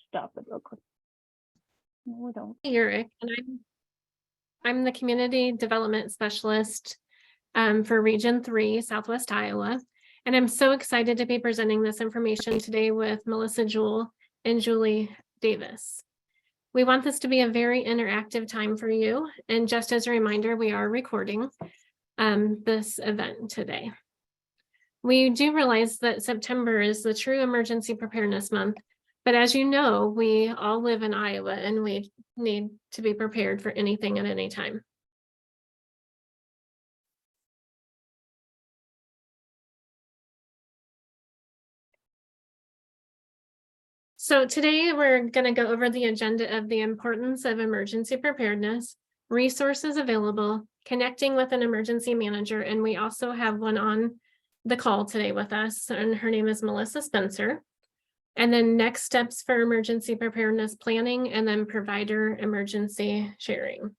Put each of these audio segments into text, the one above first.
Stop it real quick. No, we don't. Eric, and I'm the Community Development Specialist for Region 3, Southwest Iowa. And I'm so excited to be presenting this information today with Melissa Jewell and Julie Davis. We want this to be a very interactive time for you. And just as a reminder, we are recording this event today. We do realize that September is the true emergency preparedness month. But as you know, we all live in Iowa and we need to be prepared for anything at any time. So today we're going to go over the agenda of the importance of emergency preparedness, resources available, connecting with an emergency manager, and we also have one on the call today with us, and her name is Melissa Spencer. And then next steps for emergency preparedness planning, and then provider emergency sharing.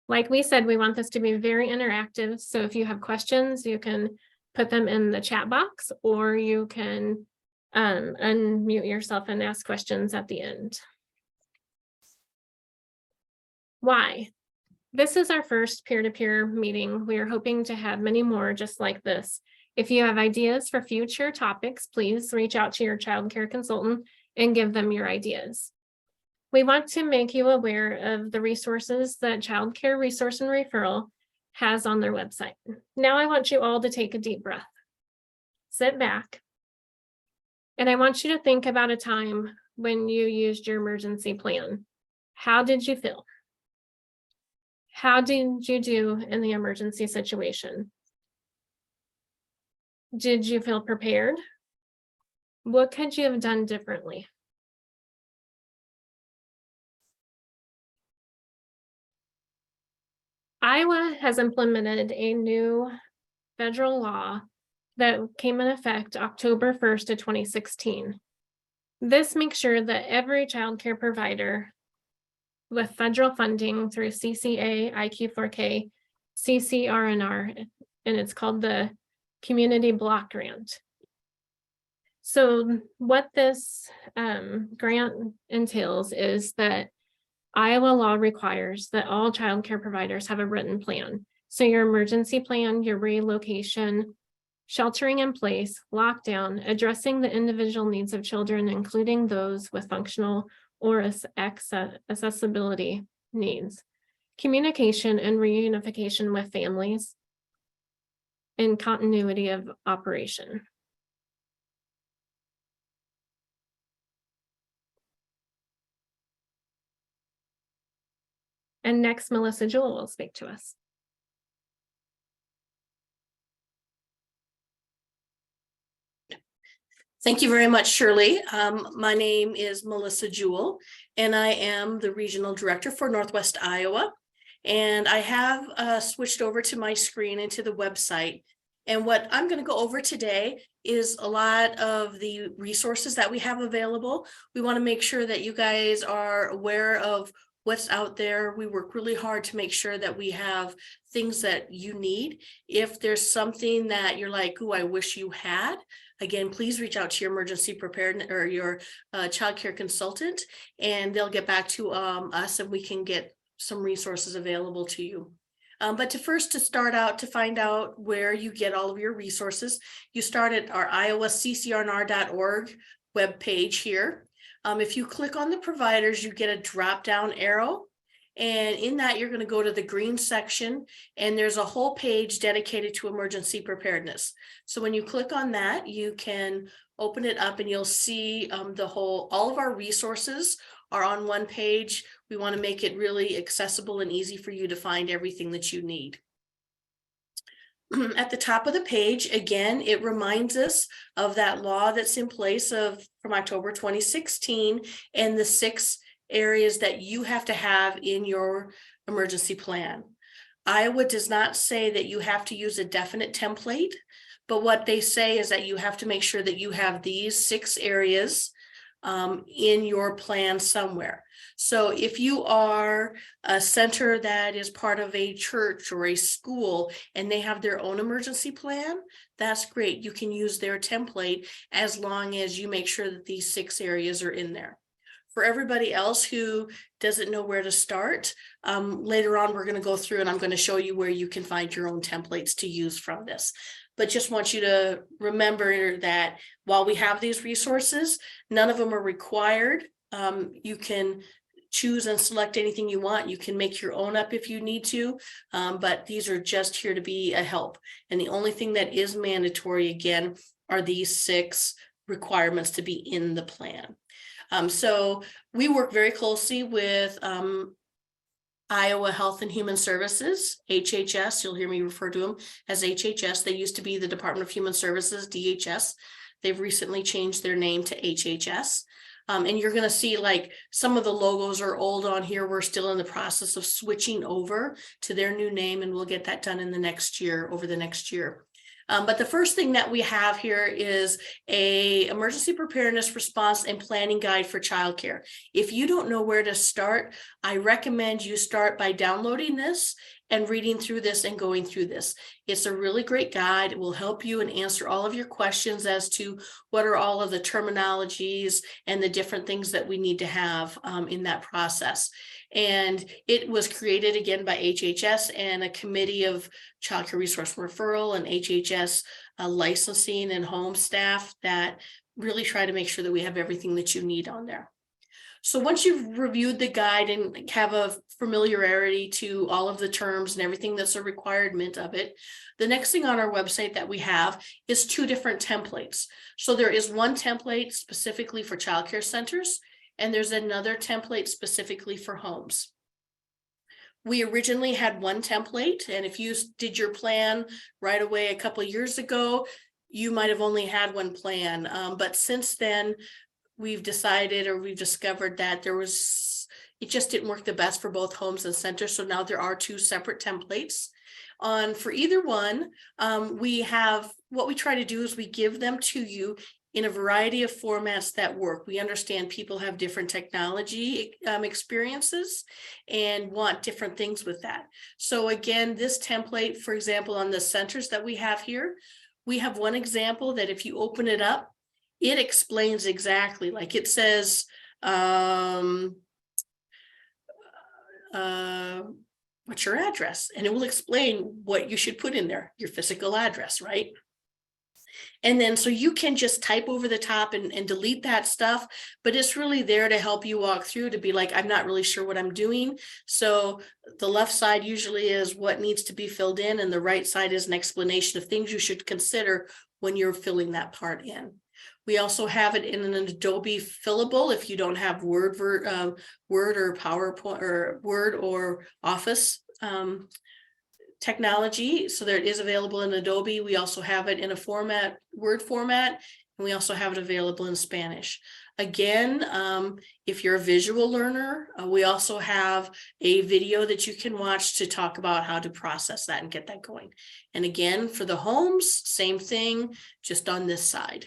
Like we said, we want this to be very interactive. So if you have questions, you can put them in the chat box, or you can unmute yourself and ask questions at the end. Why? This is our first peer-to-peer meeting. We are hoping to have many more just like this. If you have ideas for future topics, please reach out to your child care consultant and give them your ideas. We want to make you aware of the resources that Child Care Resource and Referral has on their website. Now I want you all to take a deep breath. Sit back. And I want you to think about a time when you used your emergency plan. How did you feel? How did you do in the emergency situation? Did you feel prepared? What could you have done differently? Iowa has implemented a new federal law that came in effect October 1st of 2016. This makes sure that every child care provider with federal funding through CCA, IQ4K, CCR&R, and it's called the Community Block Grant. So what this grant entails is that Iowa law requires that all child care providers have a written plan. So your emergency plan, your relocation, sheltering in place, lockdown, addressing the individual needs of children, including those with functional or accessibility needs, communication and reunification with families, and continuity of operation. And next, Melissa Jewell will speak to us. Thank you very much, Shirley. My name is Melissa Jewell, and I am the Regional Director for Northwest Iowa. And I have switched over to my screen and to the website. And what I'm going to go over today is a lot of the resources that we have available. We want to make sure that you guys are aware of what's out there. We work really hard to make sure that we have things that you need. If there's something that you're like, "Ooh, I wish you had," again, please reach out to your emergency preparedness or your child care consultant, and they'll get back to us and we can get some resources available to you. But to find out where you get all of your resources, you start at our iowaccrnr.org webpage here. If you click on the providers, you get a drop-down arrow. And in that, you're going to go to the green section, and there's a whole page dedicated to emergency preparedness. So when you click on that, you can open it up and you'll see all of our resources are on one page. We want to make it really accessible and easy for you to find everything that you need. At the top of the page, again, it reminds us of that law that's in place from October 2016 and the 6 areas that you have to have in your emergency plan. Iowa does not say that you have to use a definite template, but what they say is that you have to make sure that you have these 6 areas in your plan somewhere. So if you are a center that is part of a church or a school and they have their own emergency plan, that's great. You can use their template as long as you make sure that these 6 areas are in there. For everybody else who doesn't know where to start, later on, we're going to go through and I'm going to show you where you can find your own templates to use from this. But just want you to remember that while we have these resources, none of them are required. You can choose and select anything you want. You can make your own up if you need to, but these are just here to be a help. And the only thing that is mandatory, again, are these 6 requirements to be in the plan. So we work very closely with Iowa Health and Human Services, HHS. You'll hear me refer to them as HHS. They used to be the Department of Human Services, DHS. They've recently changed their name to HHS. And you're going to see like some of the logos are old on here. We're still in the process of switching over to their new name, and we'll get that done in the next year, over the next year. But the first thing that we have here is a emergency preparedness response and planning guide for childcare. If you don't know where to start, I recommend you start by downloading this and reading through this and going through this. It's a really great guide. It will help you and answer all of your questions as to what are all of the terminologies and the different things that we need to have in that process. And it was created again by HHS and a committee of Child Care Resource Referral and HHS licensing and home staff that really try to make sure that we have everything that you need on there. So once you've reviewed the guide and have a familiarity to all of the terms and everything that's a requirement of it, the next thing on our website that we have is 2 different templates. So there is one template specifically for childcare centers, and there's another template specifically for homes. We originally had one template, and if you did your plan right away a couple of years ago, you might have only had one plan. But since then, we've decided, or we've discovered that it just didn't work the best for both homes and centers. So now there are 2 separate templates. For either one, what we try to do is we give them to you in a variety of formats that work. We understand people have different technology experiences and want different things with that. So again, this template, for example, on the centers that we have here, we have one example that if you open it up, it explains exactly, like it says, what's your address? And it will explain what you should put in there, your physical address, right? And then so you can just type over the top and delete that stuff, but it's really there to help you walk through, to be like, I'm not really sure what I'm doing. So the left side usually is what needs to be filled in, and the right side is an explanation of things you should consider when you're filling that part in. We also have it in an Adobe fillable if you don't have Word or PowerPoint or Word or Office technology. So there it is available in Adobe. We also have it in a Word format, and we also have it available in Spanish. Again, if you're a visual learner, we also have a video that you can watch to talk about how to process that and get that going. And again, for the homes, same thing, just on this side.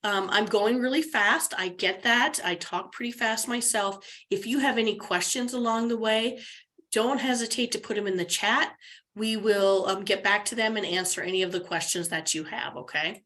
I'm going really fast. I get that. I talk pretty fast myself. If you have any questions along the way, don't hesitate to put them in the chat. We will get back to them and answer any of the questions that you have, okay?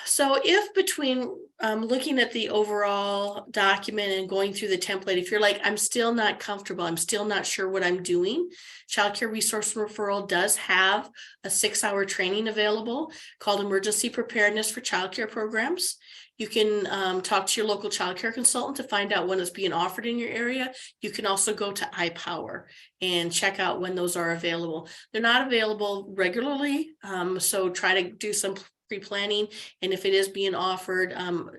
So if between looking at the overall document and going through the template, if you're like, I'm still not comfortable, I'm still not sure what I'm doing, Child Care Resource Referral does have a 6-hour training available called Emergency Preparedness for Childcare Programs. You can talk to your local child care consultant to find out when it's being offered in your area. You can also go to iPower and check out when those are available. They're not available regularly, so try to do some pre-planning, and if it is being offered,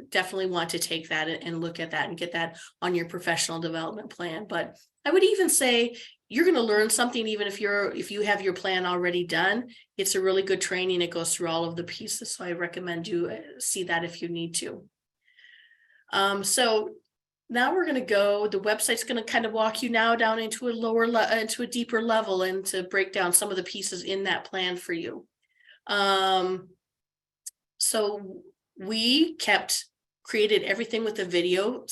definitely want to take that and look at that and get that on your professional development plan. But I would even say you're going to learn something even if you have your plan already done. It's a really good training. It goes through all of the pieces, so I recommend you see that if you need to. So now we're going to go, the website's going to kind of walk you now down into a deeper level and to break down some of the pieces in that plan for you. So we kept created everything with a video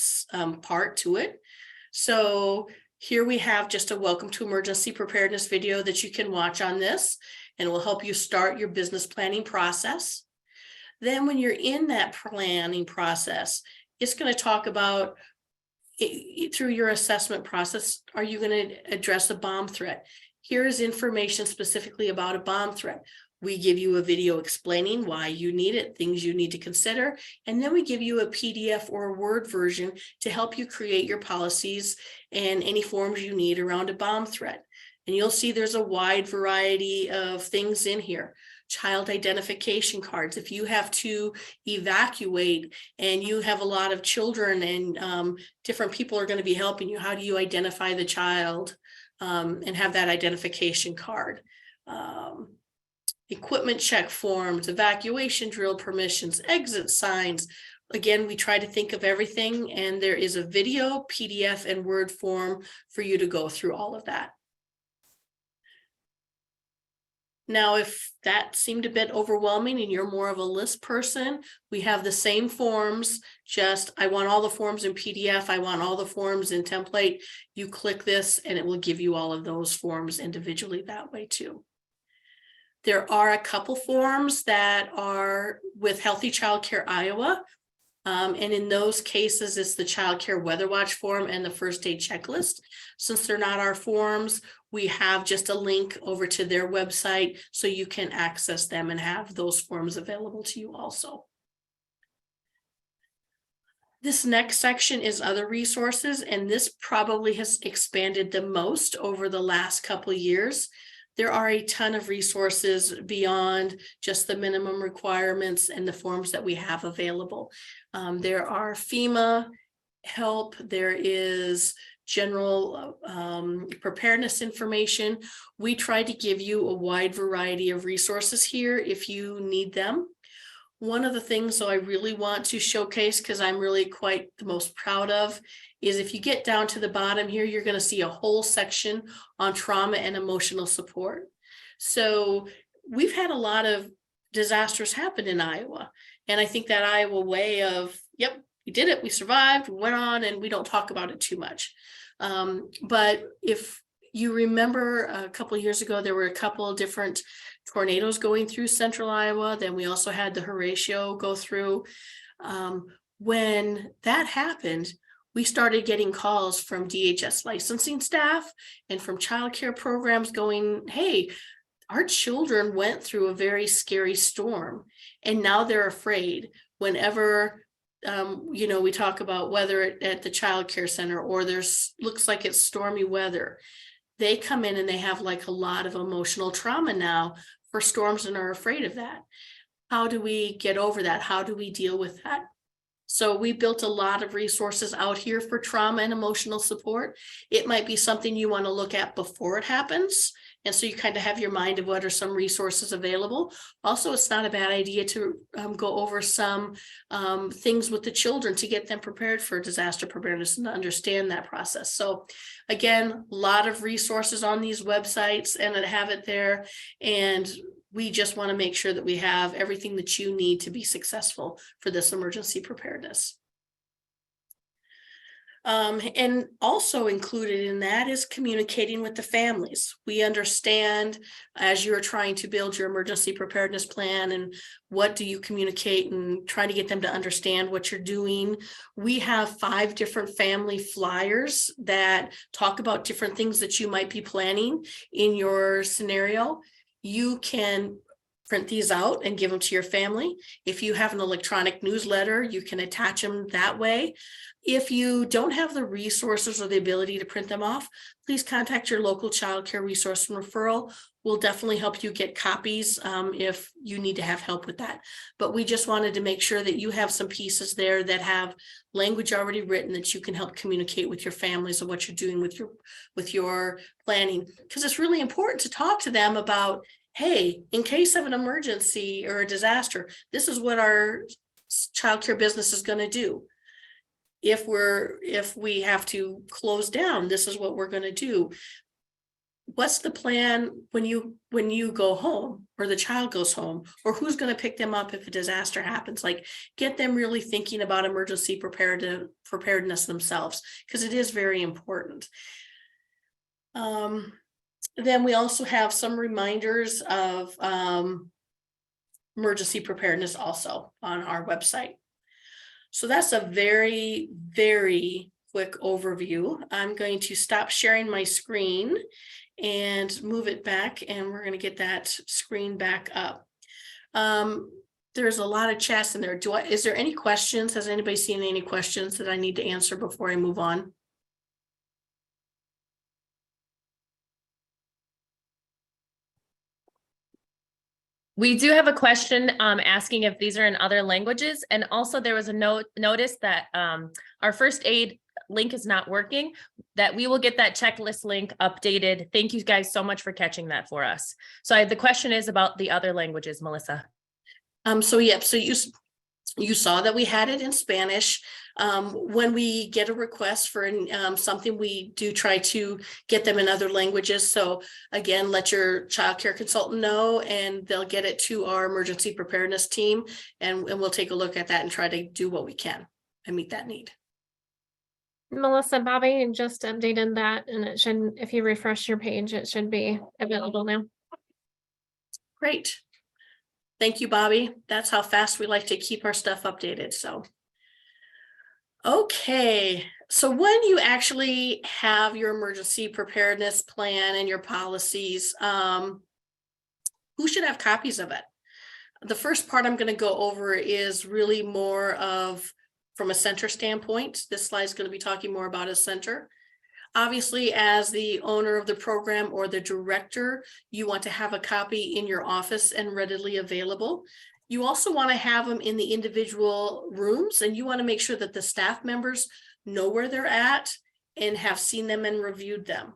part to it. So here we have just a welcome to emergency preparedness video that you can watch on this, and it will help you start your business planning process. Then when you're in that planning process, it's going to talk about through your assessment process, are you going to address a bomb threat? Here is information specifically about a bomb threat. We give you a video explaining why you need it, things you need to consider, and then we give you a PDF or a Word version to help you create your policies and any forms you need around a bomb threat. And you'll see there's a wide variety of things in here. Child identification cards. If you have to evacuate and you have a lot of children and different people are going to be helping you, how do you identify the child and have that identification card? Equipment check forms, evacuation drill permissions, exit signs. Again, we try to think of everything, and there is a video, PDF, and Word form for you to go through all of that. Now, if that seemed a bit overwhelming and you're more of a list person, we have the same forms, just I want all the forms in PDF, I want all the forms in template. You click this and it will give you all of those forms individually that way too. There are a couple forms that are with Healthy Childcare Iowa. And in those cases, it's the Child Care Weather Watch form and the first aid checklist. Since they're not our forms, we have just a link over to their website so you can access them and have those forms available to you also. This next section is other resources, and this probably has expanded the most over the last couple of years. There are a ton of resources beyond just the minimum requirements and the forms that we have available. There are FEMA help, there is general preparedness information. We try to give you a wide variety of resources here if you need them. One of the things though I really want to showcase, because I'm really quite the most proud of, is if you get down to the bottom here, you're going to see a whole section on trauma and emotional support. So we've had a lot of disasters happen in Iowa. And I think that Iowa way of, yep, we did it, we survived, we went on, and we don't talk about it too much. But if you remember a couple of years ago, there were a couple of different tornadoes going through central Iowa. Then we also had the Horatio go through. When that happened, we started getting calls from DHS licensing staff and from childcare programs going, hey, our children went through a very scary storm and now they're afraid. Whenever we talk about weather at the childcare center, or there's looks like it's stormy weather, they come in and they have like a lot of emotional trauma now for storms and are afraid of that. How do we get over that? How do we deal with that? So we built a lot of resources out here for trauma and emotional support. It might be something you want to look at before it happens. And so you kind of have your mind of what are some resources available. Also, it's not a bad idea to go over some things with the children to get them prepared for disaster preparedness and to understand that process. So again, a lot of resources on these websites and I have it there. And we just want to make sure that we have everything that you need to be successful for this emergency preparedness. And also included in that is communicating with the families. We understand as you're trying to build your emergency preparedness plan and what do you communicate and trying to get them to understand what you're doing. We have 5 different family flyers that talk about different things that you might be planning in your scenario. You can print these out and give them to your family. If you have an electronic newsletter, you can attach them that way. If you don't have the resources or the ability to print them off, please contact your local child care resource and referral. We'll definitely help you get copies if you need to have help with that. But we just wanted to make sure that you have some pieces there that have language already written that you can help communicate with your families of what you're doing with your planning. Because it's really important to talk to them about, hey, in case of an emergency or a disaster, this is what our childcare business is going to do. If we have to close down, this is what we're going to do. what's the plan when you go home, or the child goes home, or who's going to pick them up if a disaster happens? Like, get them really thinking about emergency preparedness themselves, because it is very important. Then we also have some reminders of emergency preparedness also on our website. So that's a very, very quick overview. I'm going to stop sharing my screen and move it back, and we're going to get that screen back up. There's a lot of chats in there. Is there any questions? Has anybody seen any questions that I need to answer before I move on? We do have a question asking if these are in other languages. And also there was a notice that our first aid link is not working, that we will get that checklist link updated. Thank you guys so much for catching that for us. So the question is about the other languages, Melissa. So you saw that we had it in Spanish. When we get a request for something, we do try to get them in other languages. So again, let your child care consultant know, and they'll get it to our emergency preparedness team, and we'll take a look at that and try to do what we can and meet that need. Melissa, Bobby just updated that, and it should, if you refresh your page, it should be available now. Great. Thank you, Bobby. That's how fast we like to keep our stuff updated. So, okay. So when you actually have your emergency preparedness plan and your policies, who should have copies of it? The first part I'm going to go over is really more of from a center standpoint. This slide is going to be talking more about a center. Obviously, as the owner of the program or the director, you want to have a copy in your office and readily available. You also want to have them in the individual rooms, and you want to make sure that the staff members know where they're at and have seen them and reviewed them.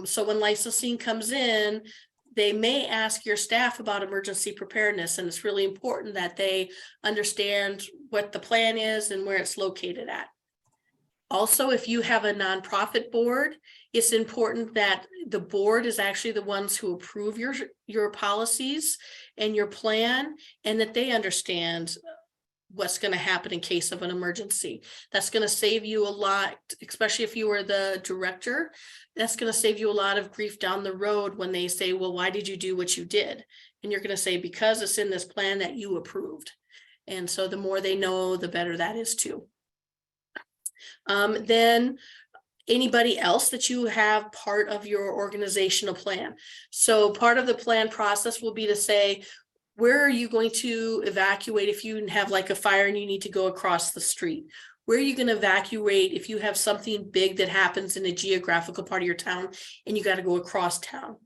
So when licensing comes in, they may ask your staff about emergency preparedness, and it's really important that they understand what the plan is and where it's located at. Also, if you have a nonprofit board, it's important that the board is actually the ones who approve your policies and your plan, and that they understand what's going to happen in case of an emergency. That's going to save you a lot, especially if you were the director. That's going to save you a lot of grief down the road when they say, well, why did you do what you did? And you're going to say, because it's in this plan that you approved. And so the more they know, the better that is too. Then anybody else that you have part of your organizational plan. So part of the plan process will be to say, where are you going to evacuate if you have like a fire and you need to go across the street? Where are you going to evacuate if you have something big that happens in a geographical part of your town and you got to go across town?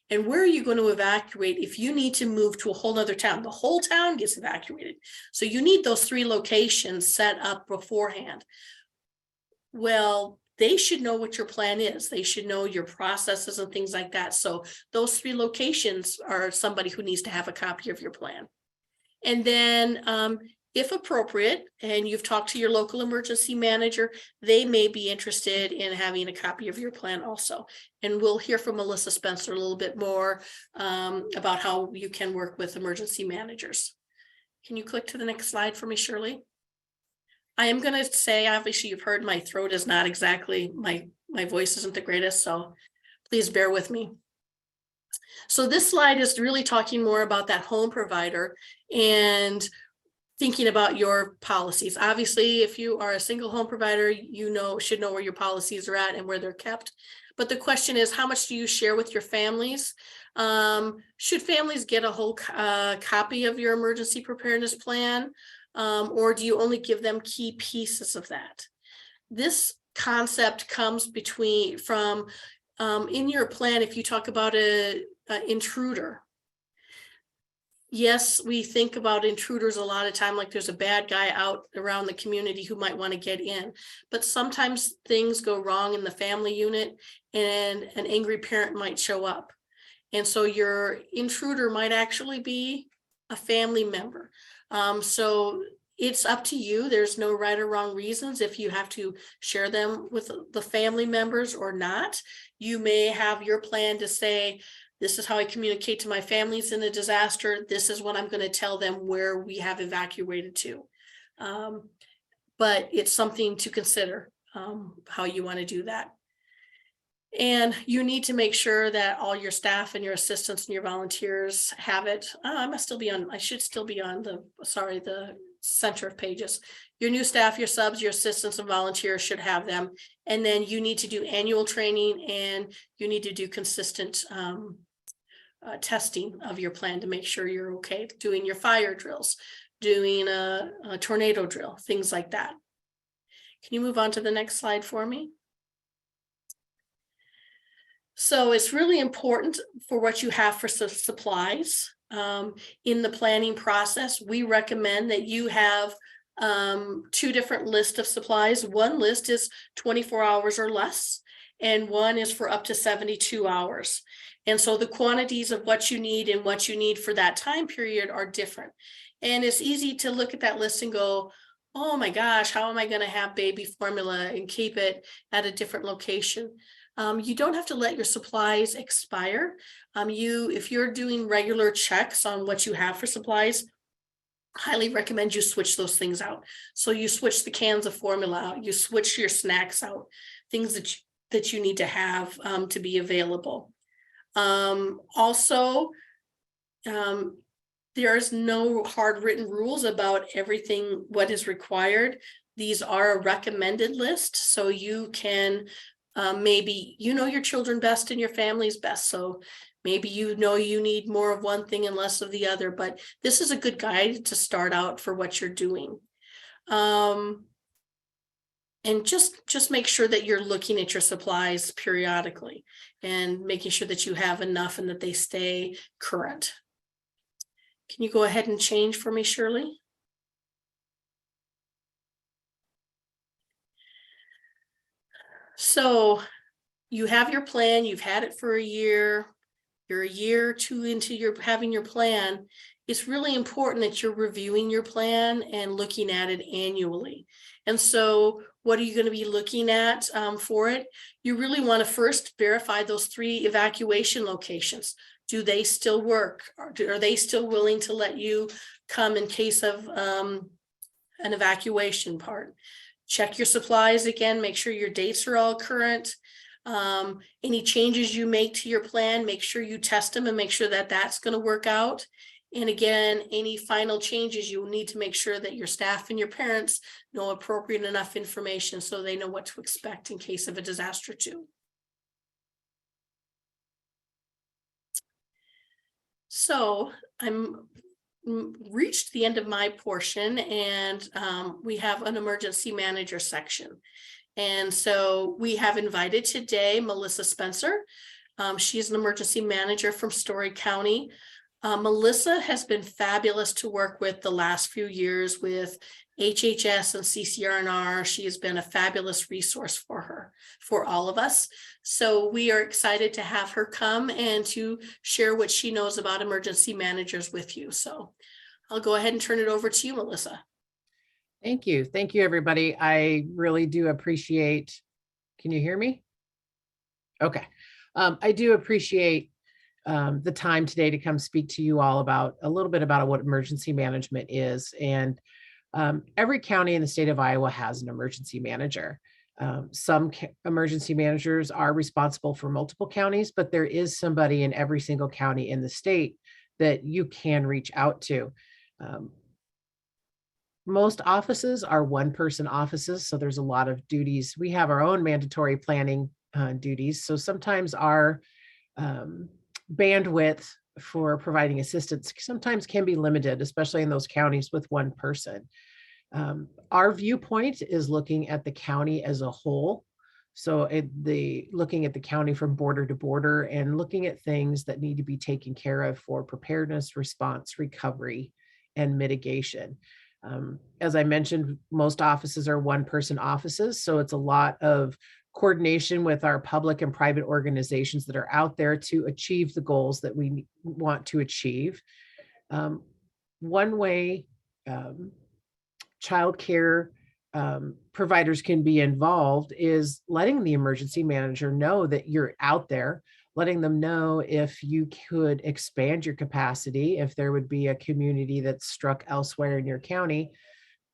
And where are you going to evacuate if you need to move to a whole other town? The whole town gets evacuated. So you need those 3 locations set up beforehand. Well, they should know what your plan is. They should know your processes and things like that. So those 3 locations are somebody who needs to have a copy of your plan. And then if appropriate, and you've talked to your local emergency manager, they may be interested in having a copy of your plan also. And we'll hear from Melissa Spencer a little bit more about how you can work with emergency managers. Can you click to the next slide for me, Shirley? I am going to say, obviously, you've heard my throat is not exactly, my voice isn't the greatest, so please bear with me. So this slide is really talking more about that home provider and thinking about your policies. Obviously, if you are a single home provider, you should know where your policies are at and where they're kept. But the question is, how much do you share with your families? Should families get a whole copy of your emergency preparedness plan? Or do you only give them key pieces of that? This concept comes from in your plan. If you talk about an intruder, yes, we think about intruders a lot of time, like there's a bad guy out around the community who might want to get in. But sometimes things go wrong in the family unit and an angry parent might show up. And so your intruder might actually be a family member. So it's up to you. There's no right or wrong reasons if you have to share them with the family members or not. You may have your plan to say, this is how I communicate to my families in a disaster. This is what I'm going to tell them where we have evacuated to. But it's something to consider, how you want to do that. And you need to make sure that all your staff and your assistants and your volunteers have it. I should still be on the center of pages. Your new staff, your subs, your assistants and volunteers should have them. And then you need to do annual training, and you need to do consistent testing of your plan to make sure you're okay, doing your fire drills, doing a tornado drill, things like that. Can you move on to the next slide for me? So it's really important for what you have for supplies. In the planning process, we recommend that you have 2 different lists of supplies. One list is 24 hours or less, and one is for up to 72 hours. And so the quantities of what you need and what you need for that time period are different. And it's easy to look at that list and go, oh my gosh, how am I going to have baby formula and keep it at a different location? You don't have to let your supplies expire. If you're doing regular checks on what you have for supplies, highly recommend you switch those things out. So you switch the cans of formula out, you switch your snacks out, things that you need to have to be available. Also, there's no hard written rules about everything, what is required. These are a recommended list, so you can maybe you know your children best and your family's best. So maybe you know you need more of one thing and less of the other, but this is a good guide to start out for what you're doing. And just make sure that you're looking at your supplies periodically and making sure that you have enough and that they stay current. Can you go ahead and change for me, Shirley? So you have your plan, you've had it for a year, you're a year or 2 into having your plan. It's really important that you're reviewing your plan and looking at it annually. And so what are you going to be looking at for it? You really want to first verify those 3 evacuation locations. Do they still work? Are they still willing to let you come in case of an evacuation part? Check your supplies again, make sure your dates are all current. Any changes you make to your plan, make sure you test them and make sure that that's going to work out. And again, any final changes, you will need to make sure that your staff and your parents know appropriate enough information so they know what to expect in case of a disaster too. So I'm reached the end of my portion, and we have an emergency manager section. And so we have invited today Melissa Spencer. She is an emergency manager from Story County. Melissa has been fabulous to work with the last few years with HHS and CCR&R. She has been a fabulous resource for all of us. So we are excited to have her come and to share what she knows about emergency managers with you. So I'll go ahead and turn it over to you, Melissa. Thank you. Thank you, everybody. I really do appreciate, can you hear me? Okay. I do appreciate the time today to come speak to you all about a little bit about what emergency management is. And every county in the state of Iowa has an emergency manager. Some emergency managers are responsible for multiple counties, but there is somebody in every single county in the state that you can reach out to. Most offices are one-person offices, so there's a lot of duties. We have our own mandatory planning duties, so sometimes our bandwidth for providing assistance sometimes can be limited, especially in those counties with one person. Our viewpoint is looking at the county as a whole. So looking at the county from border to border and looking at things that need to be taken care of for preparedness, response, recovery, and mitigation. As I mentioned, most offices are one-person offices, so it's a lot of coordination with our public and private organizations that are out there to achieve the goals that we want to achieve. One way childcare providers can be involved is letting the emergency manager know that you're out there, letting them know if you could expand your capacity, if there would be a community that's struck elsewhere in your county,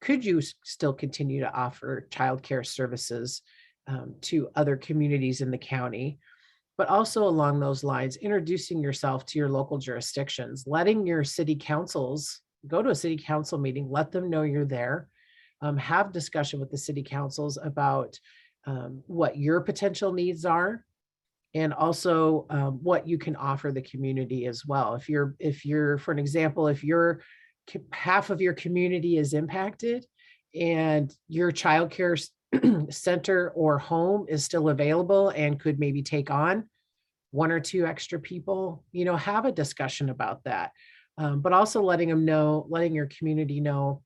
could you still continue to offer childcare services to other communities in the county? But also along those lines, introducing yourself to your local jurisdictions, letting your city councils go to a city council meeting, let them know you're there, have discussion with the city councils about what your potential needs are, and also what you can offer the community as well. If you're, for an example, if half of your community is impacted and your childcare center or home is still available and could maybe take on 1 or 2 extra people, have a discussion about that. But also letting your community know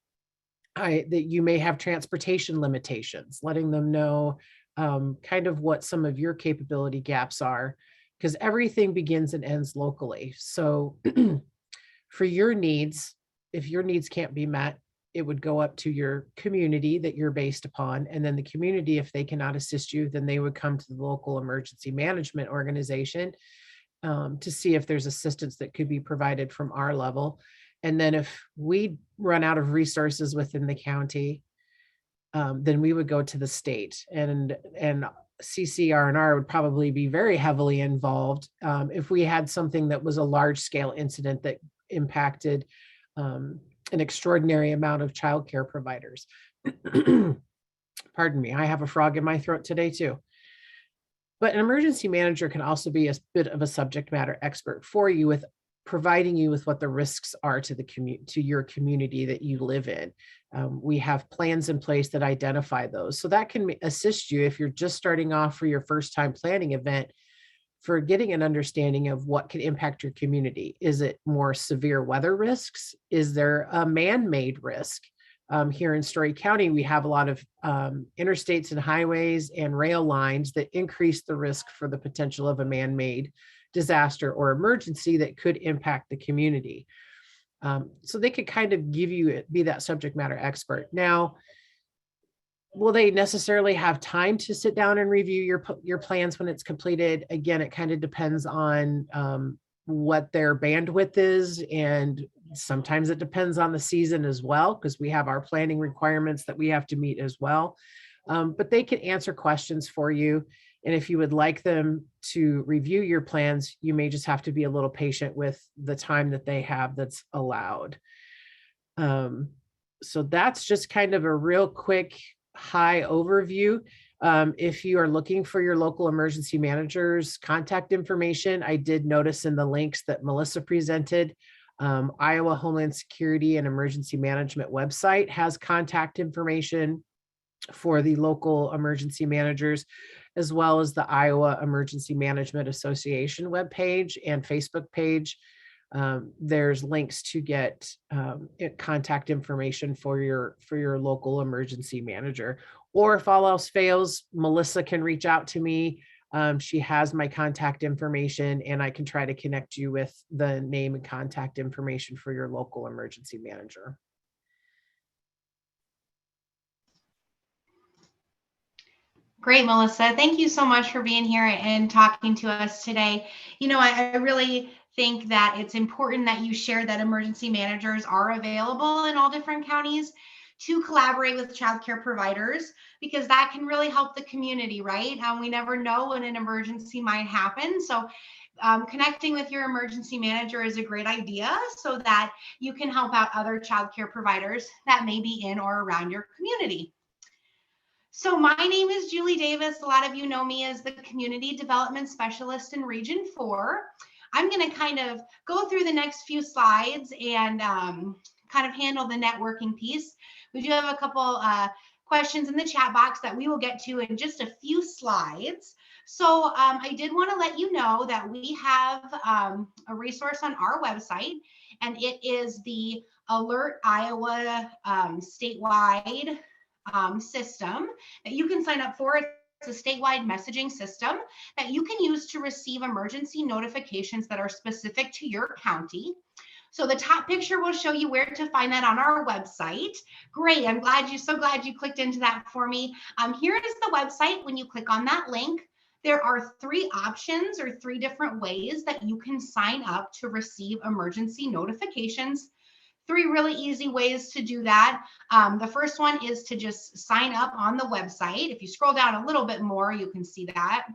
that you may have transportation limitations, letting them know kind of what some of your capability gaps are, because everything begins and ends locally. So for your needs, if your needs can't be met, it would go up to your community that you're based upon. And then the community, if they cannot assist you, then they would come to the local emergency management organization to see if there's assistance that could be provided from our level. And then if we run out of resources within the county, then we would go to the state, and CCR&R would probably be very heavily involved if we had something that was a large scale incident that impacted an extraordinary amount of childcare providers. Pardon me, I have a frog in my throat today too. But an emergency manager can also be a bit of a subject matter expert for you, with providing you with what the risks are to your community that you live in. We have plans in place that identify those. So that can assist you if you're just starting off for your first time planning event, for getting an understanding of what can impact your community. Is it more severe weather risks? Is there a man-made risk? Here in Story County, we have a lot of interstates and highways and rail lines that increase the risk for the potential of a man-made disaster or emergency that could impact the community. So they could kind of be that subject matter expert. Now, will they necessarily have time to sit down and review your plans when it's completed? Again, it kind of depends on what their bandwidth is, and sometimes it depends on the season as well, because we have our planning requirements that we have to meet as well. But they can answer questions for you. And if you would like them to review your plans, you may just have to be a little patient with the time that they have that's allowed. So that's just kind of a real quick high overview. If you are looking for your local emergency manager's contact information, I did notice in the links that Melissa presented, Iowa Homeland Security and Emergency Management website has contact information for the local emergency managers, as well as the Iowa Emergency Management Association webpage and Facebook page. There's links to get contact information for your local emergency manager. Or if all else fails, Melissa can reach out to me. She has my contact information, and I can try to connect you with the name and contact information for your local emergency manager. Great, Melissa. Thank you so much for being here and talking to us today. I really think that it's important that you share that emergency managers are available in all different counties to collaborate with childcare providers, because that can really help the community, right? We never know when an emergency might happen. So connecting with your emergency manager is a great idea, so that you can help out other childcare providers that may be in or around your community. So my name is Julie Davis. A lot of you know me as the Community Development Specialist in Region 4. I'm going to kind of go through the next few slides and kind of handle the networking piece. We do have a couple questions in the chat box that we will get to in just a few slides. So I did want to let you know that we have a resource on our website, and it is the Alert Iowa statewide system that you can sign up for. It's a statewide messaging system that you can use to receive emergency notifications that are specific to your county. So the top picture will show you where to find that on our website. Great, I'm so glad you clicked into that for me. Here is the website. When you click on that link, there are 3 options or 3 different ways that you can sign up to receive emergency notifications. 3 really easy ways to do that. The first one is to just sign up on the website. If you scroll down a little bit more, you can see that.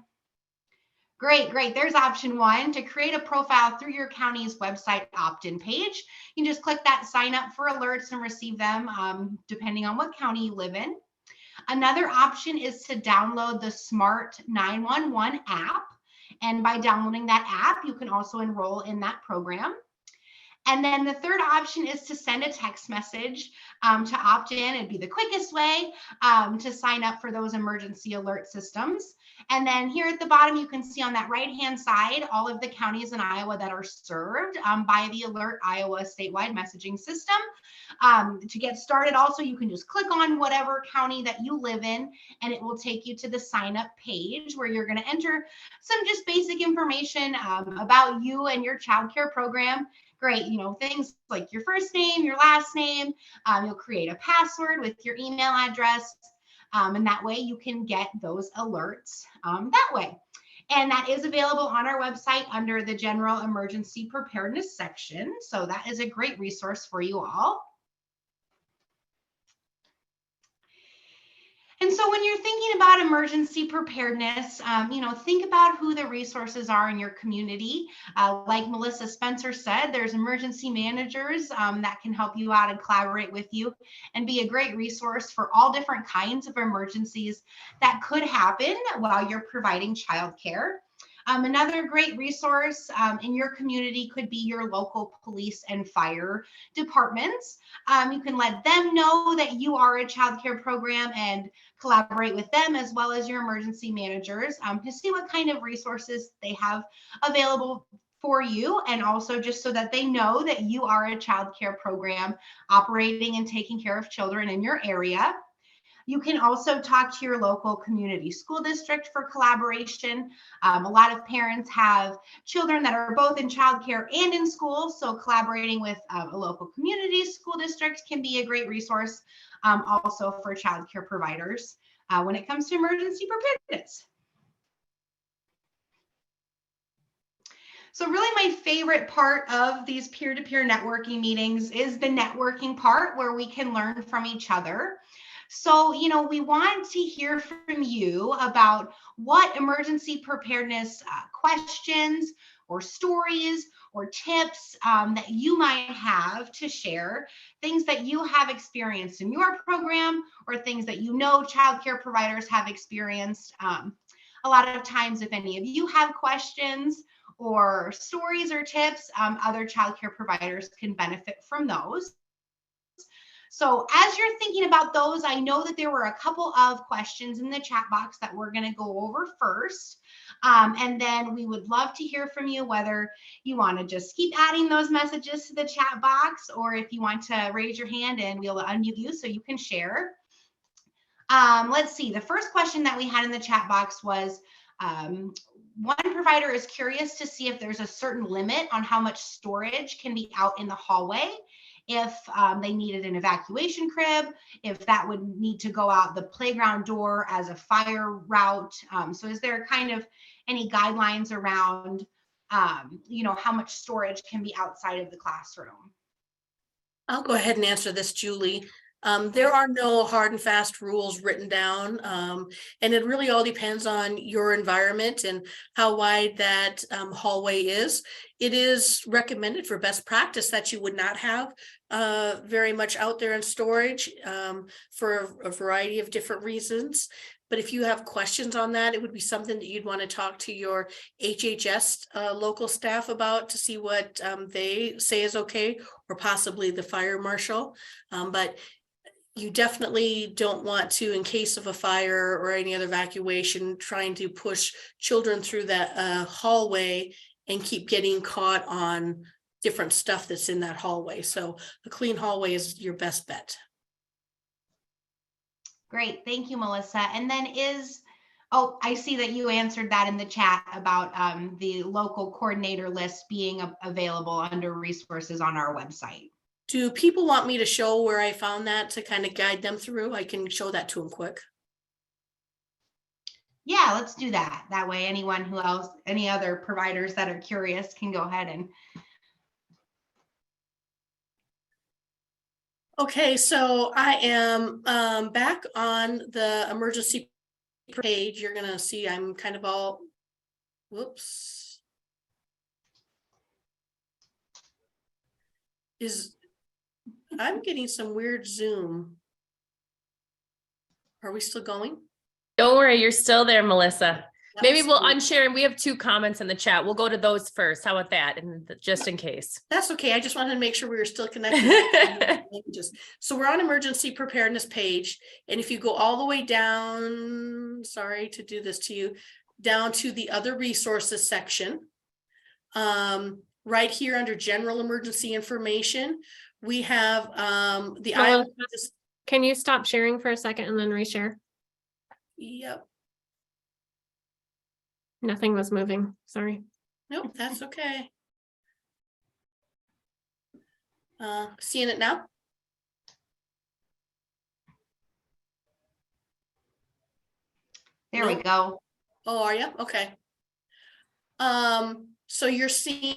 Great. There's option 1, to create a profile through your county's website opt-in page. You can just click that sign up for alerts and receive them depending on what county you live in. Another option is to download the Smart 911 app. And by downloading that app, you can also enroll in that program. And then the third option is to send a text message to opt in. It'd be the quickest way to sign up for those emergency alert systems. And then here at the bottom, you can see on that right-hand side, all of the counties in Iowa that are served by the Alert Iowa statewide messaging system. To get started, also, you can just click on whatever county that you live in, and it will take you to the sign up page where you're going to enter some just basic information about you and your child care program. Great, things like your first name, your last name. You'll create a password with your email address, and that way you can get those alerts that way. And that is available on our website under the General Emergency Preparedness section. So that is a great resource for you all. And so when you're thinking about emergency preparedness, think about who the resources are in your community. Like Melissa Spencer said, there's emergency managers that can help you out and collaborate with you and be a great resource for all different kinds of emergencies that could happen while you're providing childcare. Another great resource in your community could be your local police and fire departments. You can let them know that you are a child care program and collaborate with them as well as your emergency managers to see what kind of resources they have available for you, and also just so that they know that you are a child care program operating and taking care of children in your area. You can also talk to your local community school district for collaboration. A lot of parents have children that are both in childcare and in school, so collaborating with a local community school district can be a great resource also for childcare providers when it comes to emergency preparedness. So really my favorite part of these peer-to-peer networking meetings is the networking part where we can learn from each other. So, we want to hear from you about what emergency preparedness questions or stories or tips that you might have to share, things that you have experienced in your program or things that childcare providers have experienced. A lot of times, if any of you have questions or stories or tips, other childcare providers can benefit from those. So as you're thinking about those, I know that there were a couple of questions in the chat box that we're going to go over first. And then we would love to hear from you, whether you want to just keep adding those messages to the chat box, or if you want to raise your hand and we'll unmute you so you can share. Let's see. The first question that we had in the chat box was, one provider is curious to see if there's a certain limit on how much storage can be out in the hallway. If they needed an evacuation crib, if that would need to go out the playground door as a fire route. So is there kind of any guidelines around, how much storage can be outside of the classroom? I'll go ahead and answer this, Julie. There are no hard and fast rules written down, and it really all depends on your environment and how wide that hallway is. It is recommended for best practice that you would not have very much out there in storage for a variety of different reasons. But if you have questions on that, it would be something that you'd want to talk to your HHS local staff about to see what they say is okay, or possibly the fire marshal. But you definitely don't want to, in case of a fire or any other evacuation, trying to push children through that hallway and keep getting caught on different stuff that's in that hallway. So a clean hallway is your best bet. Great, thank you, Melissa. And then is Oh, I see that you answered that in the chat about the local coordinator list being available under resources on our website. Do people want me to show where I found that to kind of guide them through? I can show that to them quick. Yeah, let's do that. That way anyone who else, any other providers that are curious can go ahead and. Okay, so I am back on the emergency page. You're gonna see I'm kind of all, whoops. I'm getting some weird Zoom. Are we still going? Don't worry, you're still there, Melissa. That Maybe was we'll weird. unshare, and we have 2 comments in the chat. We'll go to those first. How about that? And just in case. That's okay. I just wanted to make sure we were still connected. So we're on emergency preparedness page. And if you go all the way down, sorry to do this to you, down to the other resources section, right here under general emergency information, we have the Iowa. Melissa, can you stop sharing for a second and then reshare? Yep. Nothing was moving. Sorry. Nope, that's okay. Seeing it now? There we Nope. go. Oh, are you? Okay. So you're seeing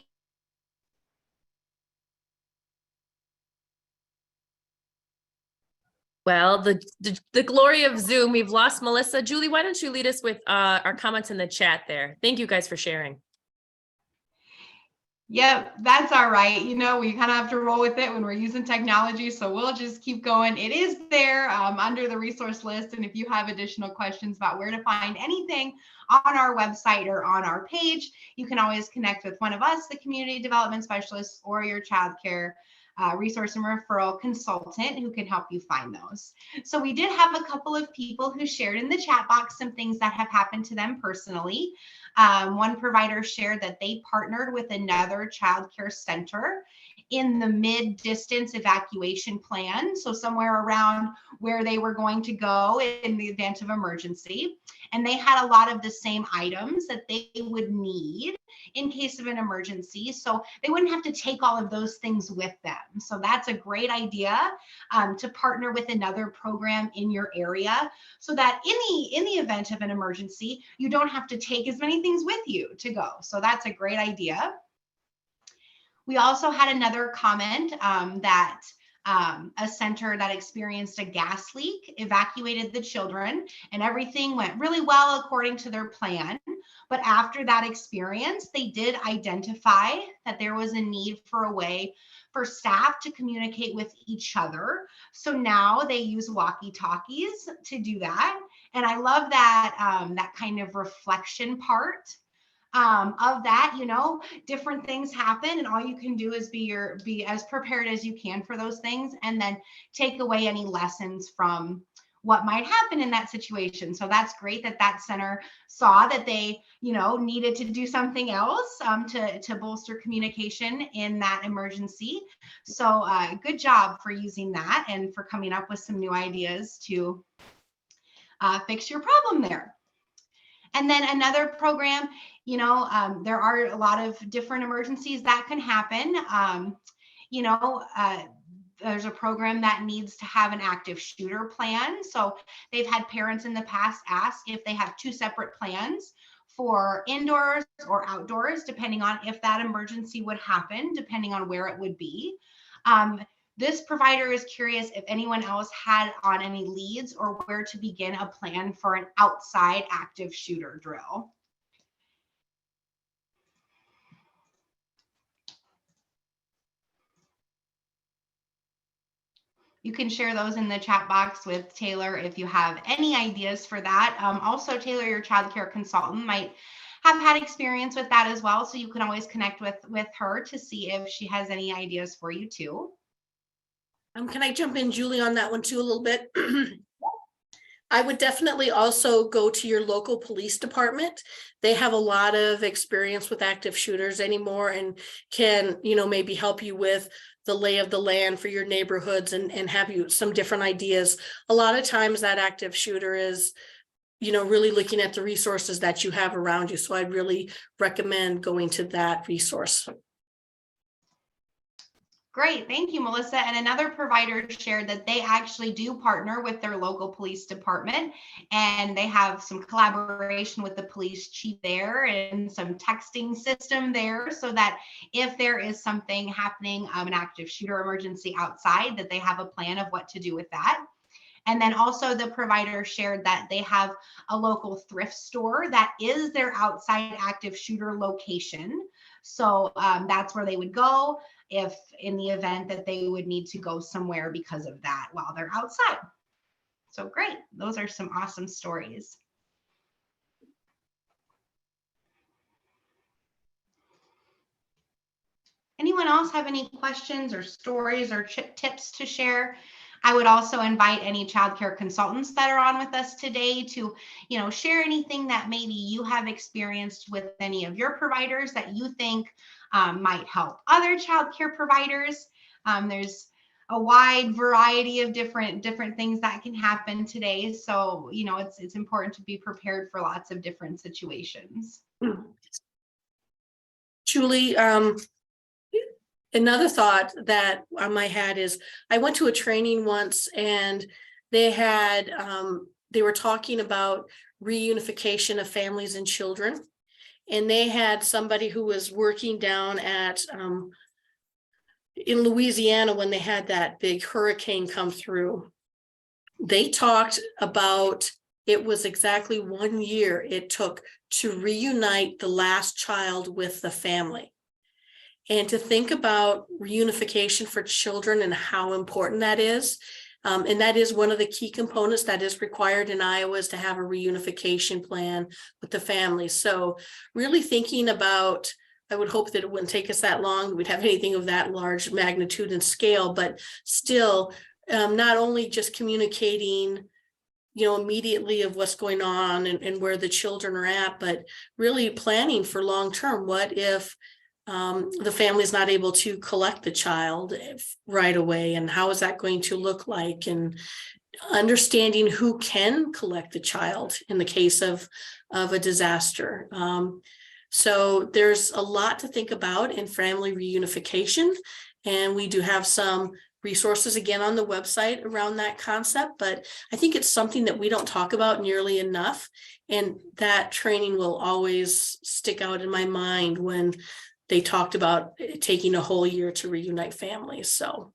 Well, the glory of Zoom, we've lost Melissa. Julie, why don't you lead us with our comments in the chat there? Thank you guys for sharing. Yep, that's all right. You know, we kind of have to roll with it when we're using technology. So we'll just keep going. It is there under the resource list. And if you have additional questions about where to find anything on our website or on our page, you can always connect with one of us, the community development specialists, or your child care resource and referral consultant who can help you find those. So we did have a couple of people who shared in the chat box some things that have happened to them personally. One provider shared that they partnered with another child care center in the mid-distance evacuation plan, so somewhere around where they were going to go in the event of emergency. And they had a lot of the same items that they would need in case of an emergency, so they wouldn't have to take all of those things with them. So that's a great idea to partner with another program in your area, so that in the event of an emergency, you don't have to take as many things with you to go. So that's a great idea. We also had another comment that a center that experienced a gas leak evacuated the children, and everything went really well according to their plan. But after that experience, they did identify that there was a need for a way for staff to communicate with each other. So now they use walkie-talkies to do that. And I love that, that kind of reflection part of that. You know, different things happen, and all you can do is be as prepared as you can for those things, and then take away any lessons from what might happen in that situation. So that's great that that center saw that they, you know, needed to do something else to bolster communication in that emergency. So good job for using that and for coming up with some new ideas to fix your problem there. And then another program, you know, there are a lot of different emergencies that can happen. You know, there's a program that needs to have an active shooter plan. So they've had parents in the past ask if they have 2 separate plans for indoors or outdoors, depending on if that emergency would happen, depending on where it would be. This provider is curious if anyone else had on any leads or where to begin a plan for an outside active shooter drill. You can share those in the chat box with Taylor if you have any ideas for that. Also, Taylor, your child care consultant, might have had experience with that as well. So you can always connect with her to see if she has any ideas for you too. Can I jump in, Julie, on that one too a little bit? I would definitely also go to your local police department. They have a lot of experience with active shooters anymore and can, you know, maybe help you with the lay of the land for your neighborhoods and have you some different ideas. A lot of times that active shooter is really looking at the resources that you have around you. So I'd really recommend going to that resource. Great, thank you, Melissa. And another provider shared that they actually do partner with their local police department, and they have some collaboration with the police chief there and some texting system there, so that if there is something happening, an active shooter emergency outside, that they have a plan of what to do with that. And then also the provider shared that they have a local thrift store that is their outside active shooter location. So that's where they would go if in the event that they would need to go somewhere because of that while they're outside. So great. Those are some awesome stories. Anyone else have any questions or stories or tips to share? I would also invite any child care consultants that are on with us today to, share anything that maybe you have experienced with any of your providers that you think might help other child care providers. There's a wide variety of different things that can happen today. So, it's important to be prepared for lots of different situations. Julie, another thought that I might had is I went to a training once, and they were talking about reunification of families and children. And they had somebody who was working down at in Louisiana when they had that big hurricane come through. They talked about it was exactly 1 year it took to reunite the last child with the family. And to think about reunification for children and how important that is. And that is one of the key components that is required in Iowa, is to have a reunification plan with the family. So really thinking about, I would hope that it wouldn't take us that long, we'd have anything of that large magnitude and scale, but still not only just communicating, immediately of what's going on and where the children are at, but really planning for long-term. What if the family is not able to collect the child right away, and how is that going to look like, and understanding who can collect the child in the case of a disaster. So there's a lot to think about in family reunification, and we do have some resources again on the website around that concept, but I think it's something that we don't talk about nearly enough, and that training will always stick out in my mind when they talked about taking a whole year to reunite families. So.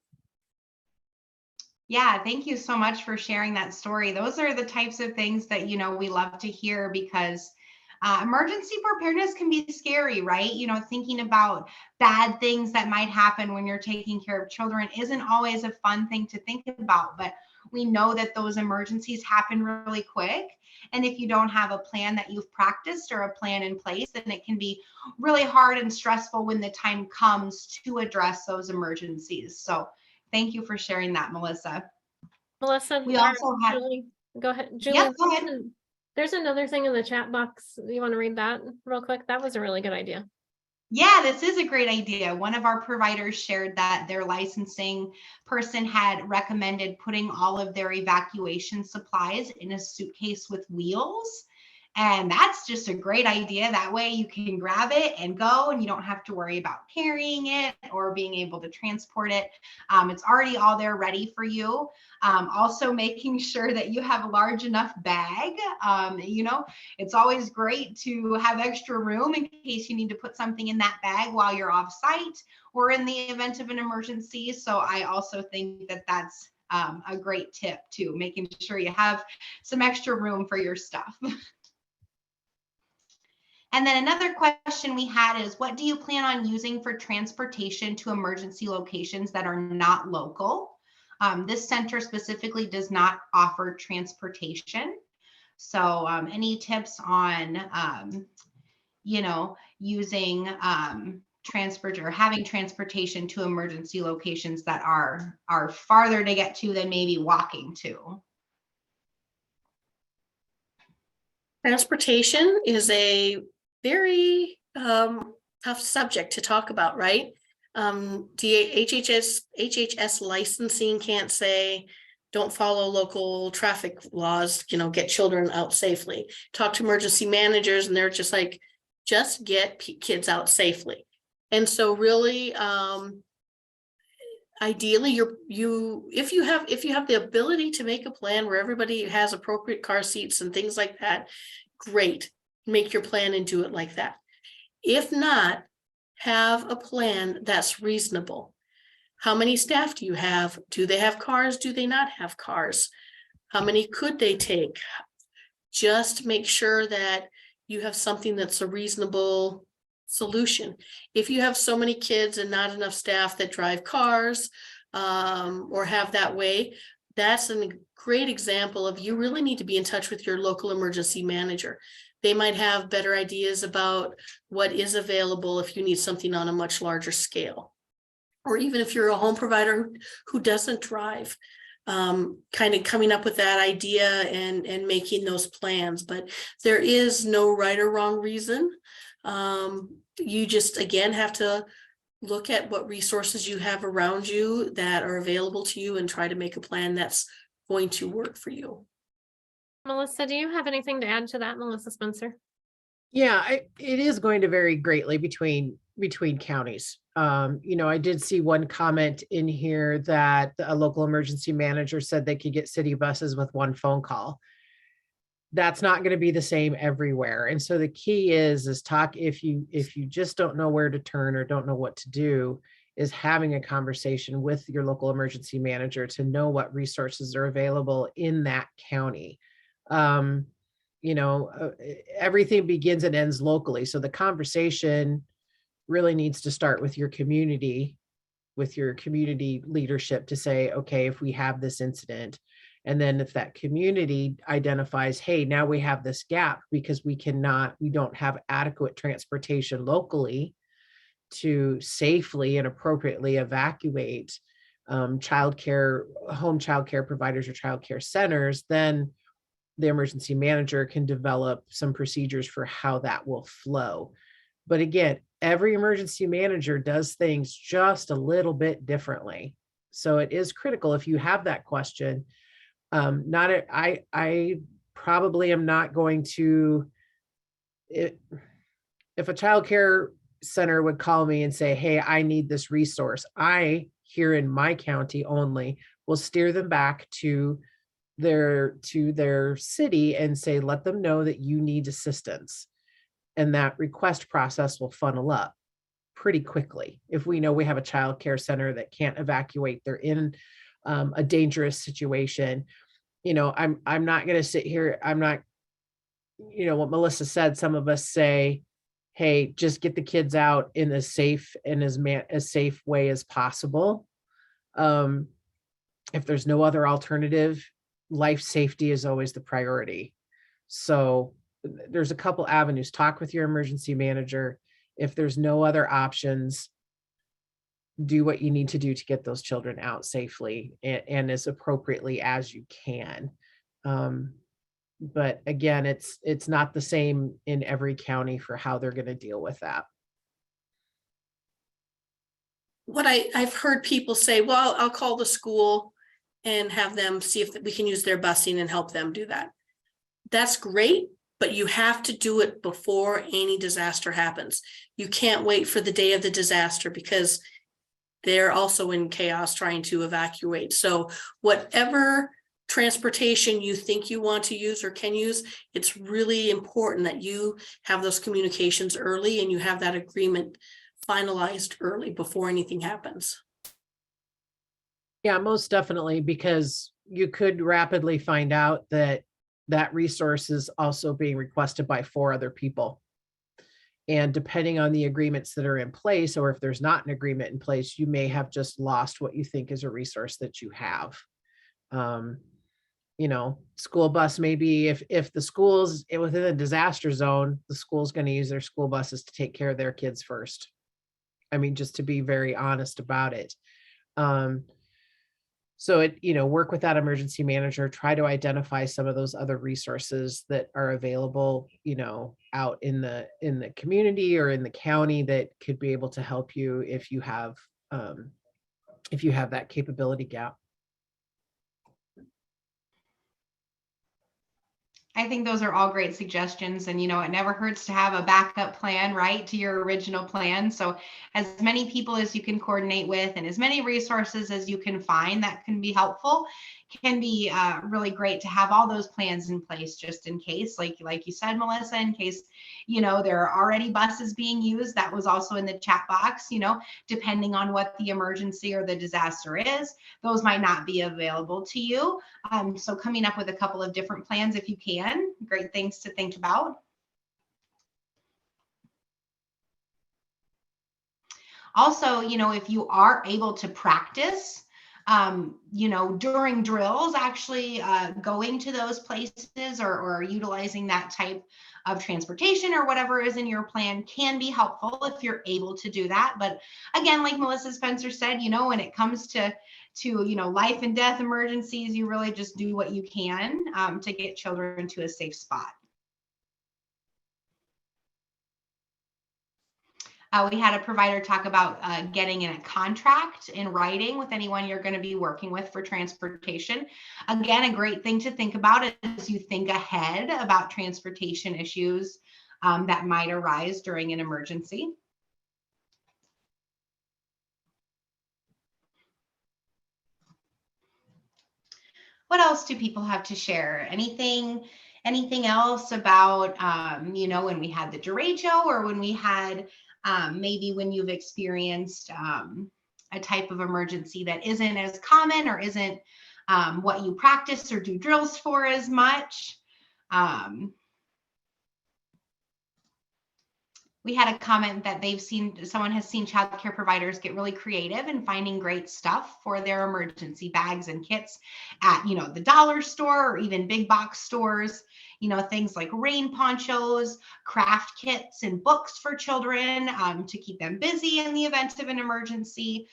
Yeah, thank you so much for sharing that story. Those are the types of things that, we love to hear, because emergency preparedness can be scary, right? Thinking about bad things that might happen when you're taking care of children isn't always a fun thing to think about, but we know that those emergencies happen really quick. And if you don't have a plan that you've practiced or a plan in place, then it can be really hard and stressful when the time comes to address those emergencies. So thank you for sharing that, Melissa. Melissa, We also have, Julie, go ahead. Julie, yeah, go ahead. There's another thing in the chat box. You want to read that real quick? That was a really good idea. Yeah, this is a great idea. One of our providers shared that their licensing person had recommended putting all of their evacuation supplies in a suitcase with wheels. And that's just a great idea. That way you can grab it and go, and you don't have to worry about carrying it or being able to transport it. It's already all there ready for you. Also making sure that you have a large enough bag. It's always great to have extra room in case you need to put something in that bag while you're off site or in the event of an emergency. So I also think that that's a great tip too, making sure you have some extra room for your stuff. And then another question we had is, what do you plan on using for transportation to emergency locations that are not local? This center specifically does not offer transportation. So any tips on, using transport or having transportation to emergency locations that are farther to get to than maybe walking to? Transportation is a very tough subject to talk about, right? HHS licensing can't say don't follow local traffic laws, get children out safely. Talk to emergency managers and they're just like, just get kids out safely. And so really, ideally if you have the ability to make a plan where everybody has appropriate car seats and things like that, great, make your plan and do it like that. If not, have a plan that's reasonable. How many staff do you have? Do they have cars? Do they not have cars? How many could they take? Just make sure that you have something that's a reasonable solution. If you have so many kids and not enough staff that drive cars or have that way, that's a great example of you really need to be in touch with your local emergency manager. They might have better ideas about what is available if you need something on a much larger scale. Or even if you're a home provider who doesn't drive, kind of coming up with that idea and making those plans. But there is no right or wrong reason. You just, again, have to look at what resources you have around you that are available to you and try to make a plan that's going to work for you. Melissa, do you have anything to add to that, Melissa Spencer? Yeah, it is going to vary greatly between counties. I did see one comment in here that a local emergency manager said they could get city buses with one phone call. That's not going to be the same everywhere. And so the key is talk, if you just don't know where to turn or don't know what to do, is having a conversation with your local emergency manager to know what resources are available in that county. Everything begins and ends locally. So the conversation really needs to start with your community leadership to say, okay, if we have this incident, and then if that community identifies, hey, now we have this gap because we don't have adequate transportation locally to safely and appropriately evacuate home childcare providers or childcare centers, then the emergency manager can develop some procedures for how that will flow. But again, every emergency manager does things just a little bit differently. So it is critical if you have that question. I probably am not going to, if a childcare center would call me and say, hey, I need this resource, I, here in my county only, will steer them back to their city and say, let them know that you need assistance. And that request process will funnel up pretty quickly. If we know we have a child care center that can't evacuate, they're in a dangerous situation. I'm not going to sit here. I'm not, what Melissa said, some of us say, hey, just get the kids out in as safe and as safe way as possible. If there's no other alternative, life safety is always the priority. So there's a couple avenues. Talk with your emergency manager. If there's no other options, do what you need to do to get those children out safely and as appropriately as you can. But again, it's not the same in every county for how they're going to deal with that. What I've heard people say, well, I'll call the school and have them see if we can use their busing and help them do that. That's great, but you have to do it before any disaster happens. You can't wait for the day of the disaster because they're also in chaos trying to evacuate. So whatever transportation you think you want to use or can use, it's really important that you have those communications early and you have that agreement finalized early before anything happens. Yeah, most definitely, because you could rapidly find out that resource is also being requested by 4 other people. And depending on the agreements that are in place, or if there's not an agreement in place, you may have just lost what you think is a resource that you have. School bus, maybe if the school's within a disaster zone, the school's going to use their school buses to take care of their kids first. I mean, just to be very honest about it. So work with that emergency manager, try to identify some of those other resources that are available, out in the community or in the county that could be able to help you if you have that capability gap. I think those are all great suggestions. And, it never hurts to have a backup plan, right, to your original plan. So as many people as you can coordinate with and as many resources as you can find that can be helpful can be really great to have all those plans in place just in case, like you said, Melissa, in case, there are already buses being used. That was also in the chat box, depending on what the emergency or the disaster is, those might not be available to you. So coming up with a couple of different plans if you can, great things to think about. Also, if you are able to practice, during drills, actually going to those places or utilizing that type of transportation or whatever is in your plan can be helpful if you're able to do that. But again, like Melissa Spencer said, when it comes to life and death emergencies, you really just do what you can to get children to a safe spot. We had a provider talk about getting in a contract in writing with anyone you're going to be working with for transportation. Again, a great thing to think about as you think ahead about transportation issues that might arise during an emergency. What else do people have to share? Anything else about, when we had the derecho or when we had maybe when you've experienced a type of emergency that isn't as common or isn't what you practice or do drills for as much? We had a comment that someone has seen childcare providers get really creative in finding great stuff for their emergency bags and kits at, the dollar store or even big box stores, things like rain ponchos, craft kits and books for children to keep them busy in the event of an emergency,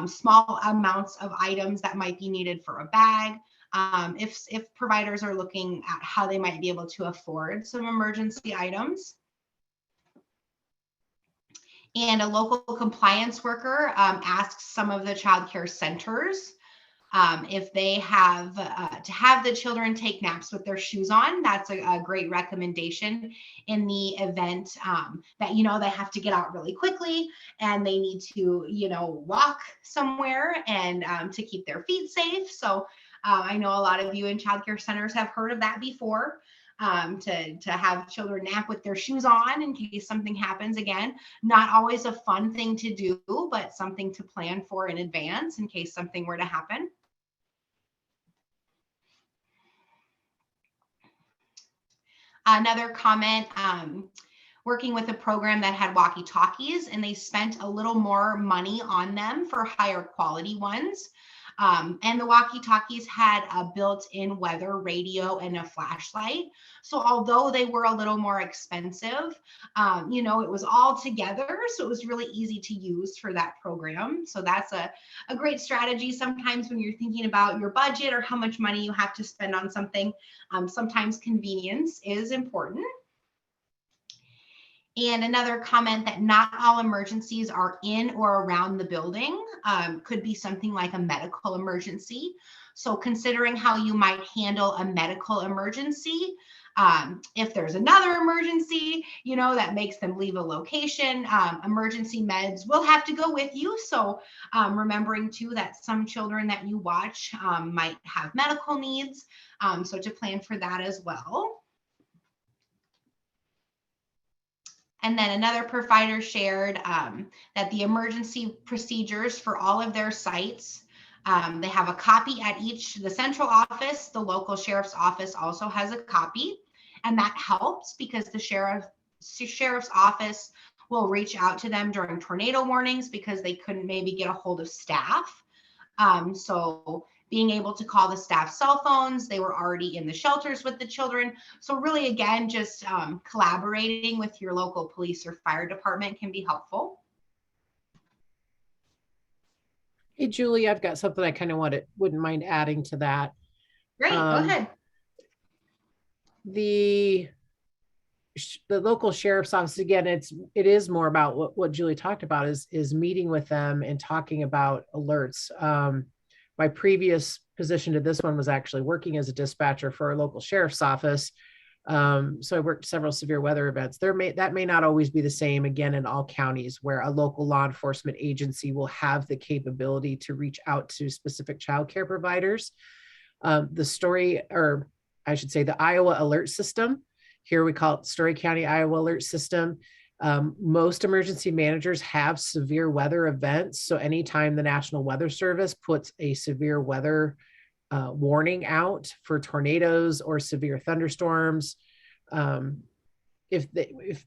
small amounts of items that might be needed for a bag. If providers are looking at how they might be able to afford some emergency items. And a local compliance worker asks some of the child care centers if they have to have the children take naps with their shoes on. That's a great recommendation in the event that, they have to get out really quickly and they need to, walk somewhere and to keep their feet safe. So I know a lot of you in child care centers have heard of that before. To have children nap with their shoes on in case something happens. Again, not always a fun thing to do, but something to plan for in advance in case something were to happen. Another comment, working with a program that had walkie-talkies and they spent a little more money on them for higher quality ones. And the walkie-talkies had a built-in weather radio and a flashlight. So although they were a little more expensive, it was all together. So it was really easy to use for that program. So that's a great strategy. Sometimes when you're thinking about your budget or how much money you have to spend on something, sometimes convenience is important. And another comment that not all emergencies are in or around the building, could be something like a medical emergency. So considering how you might handle a medical emergency, if there's another emergency, that makes them leave a location, emergency meds will have to go with you. So remembering too that some children that you watch might have medical needs. So to plan for that as well. And then another provider shared that the emergency procedures for all of their sites, they have a copy at the central office. The local sheriff's office also has a copy. And that helps because the sheriff's office will reach out to them during tornado warnings because they couldn't maybe get a hold of staff. So being able to call the staff cell phones, they were already in the shelters with the children. So really, again, just collaborating with your local police or fire department can be helpful. Hey, Julie, I've got something I kind of wouldn't mind adding to that. Great, go ahead. The local sheriff's office, again, it is more about what Julie talked about is meeting with them and talking about alerts. My previous position to this one was actually working as a dispatcher for a local sheriff's office So I worked several severe weather events. That may not always be the same, again, in all counties, where a local law enforcement agency will have the capability to reach out to specific childcare providers. The Iowa Alert System, here we call it Story County Iowa Alert System. Most emergency managers have severe weather events. So anytime the National Weather Service puts a severe weather warning out for tornadoes or severe thunderstorms, if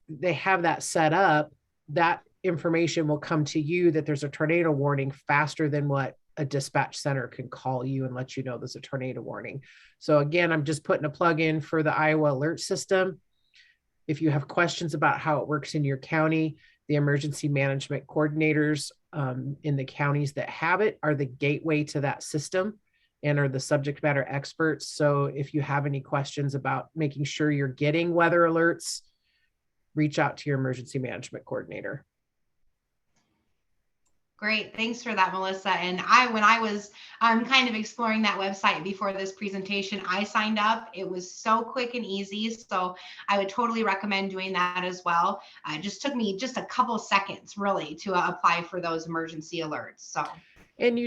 they have that set up, that information will come to you that there's a tornado warning faster than what a dispatch center can call you and let you know there's a tornado warning. So again, I'm just putting a plug in for the Iowa Alert System. If you have questions about how it works in your county, the emergency management coordinators in the counties that have it are the gateway to that system and are the subject matter experts. So if you have any questions about making sure you're getting weather alerts, reach out to your emergency management coordinator. Great. Thanks for that, Melissa. And when I was kind of exploring that website before this presentation, I signed up. It was so quick and easy. So I would totally recommend doing that as well. It just took me just a couple seconds really to apply for those emergency alerts. So. And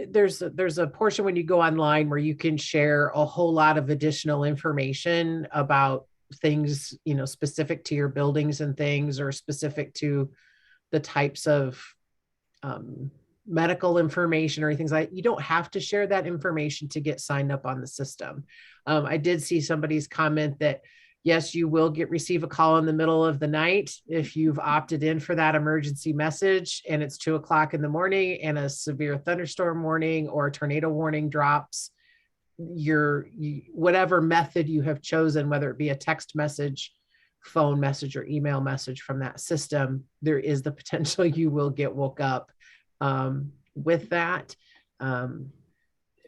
there's a portion when you go online where you can share a whole lot of additional information about things, specific to your buildings and things, or specific to the types of medical information or anything like that. You don't have to share that information to get signed up on the system. I did see somebody's comment that, yes, you will receive a call in the middle of the night if you've opted in for that emergency message and it's 2 o'clock in the morning and a severe thunderstorm warning or a tornado warning drops. Whatever method you have chosen, whether it be a text message, phone message, or email message from that system, there is the potential you will get woke up with that.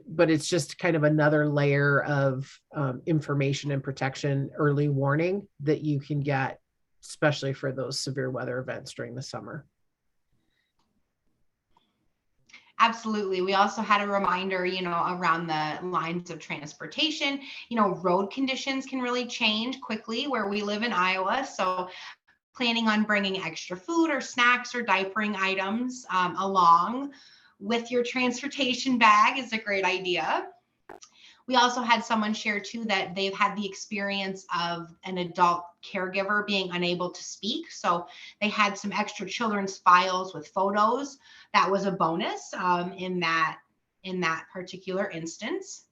But it's just kind of another layer of information and protection, early warning that you can get, especially for those severe weather events during the summer. Absolutely. We also had a reminder, around the lines of transportation. Road conditions can really change quickly where we live in Iowa. So planning on bringing extra food or snacks or diapering items along with your transportation bag is a great idea. We also had someone share too that they've had the experience of an adult caregiver being unable to speak. So they had some extra children's files with photos. That was a bonus in that particular instance.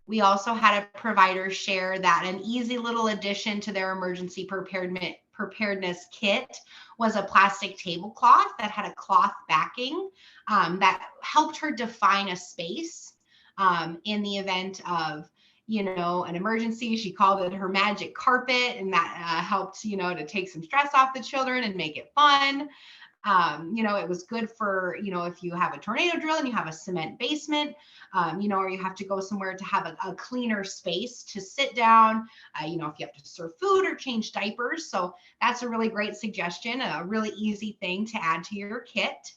We also had a provider share that an easy little addition to their emergency preparedness kit was a plastic tablecloth that had a cloth backing that helped her define a space in the event of, an emergency. She called it her magic carpet, and that helped, to take some stress off the children and make it fun. It was good for, if you have a tornado drill and you have a cement basement, or you have to go somewhere to have a cleaner space to sit down, if you have to serve food or change diapers. So that's a really great suggestion, a really easy thing to add to your kit.